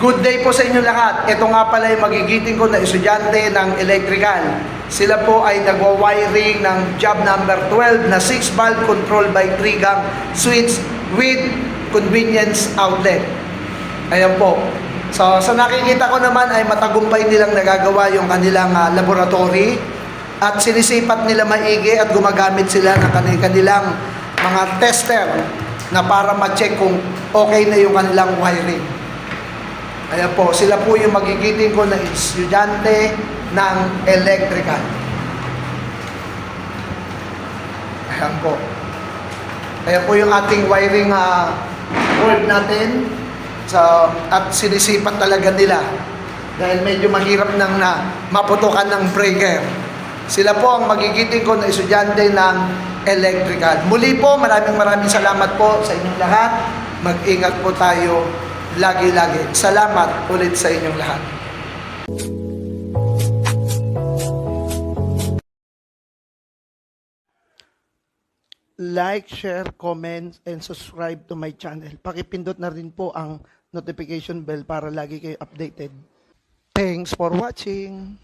Good day po sa inyo lahat. Ito nga pala yung magigiting ko na estudyante ng electrical. Sila po ay nagwa-wiring ng job number 12 na 6-valve control by 3-gang switch with convenience outlet. Ayan po. So, sa nakikita ko naman ay matagumpay nilang nagagawa yung kanilang laboratory at sinisipat nila maigi at gumagamit sila ng kanilang mga tester na para ma-check kung okay na yung kanilang wiring. Ayan po, sila po yung magigiting ko na estudyante ng electrical. Ayan po. Ayan po yung ating wiring board natin. At sinisipat talaga nila dahil medyo mahirap nang maputukan ng breaker. Sila po ang magigiting ko na estudyante ng electrical. Muli po, maraming salamat po sa inyong lahat. Mag-ingat po tayo lagi-lagi. Salamat ulit sa inyong lahat. Like, share, comment, and subscribe to my channel. Pakipindot na rin po ang notification bell para lagi kayo updated. Thanks for watching.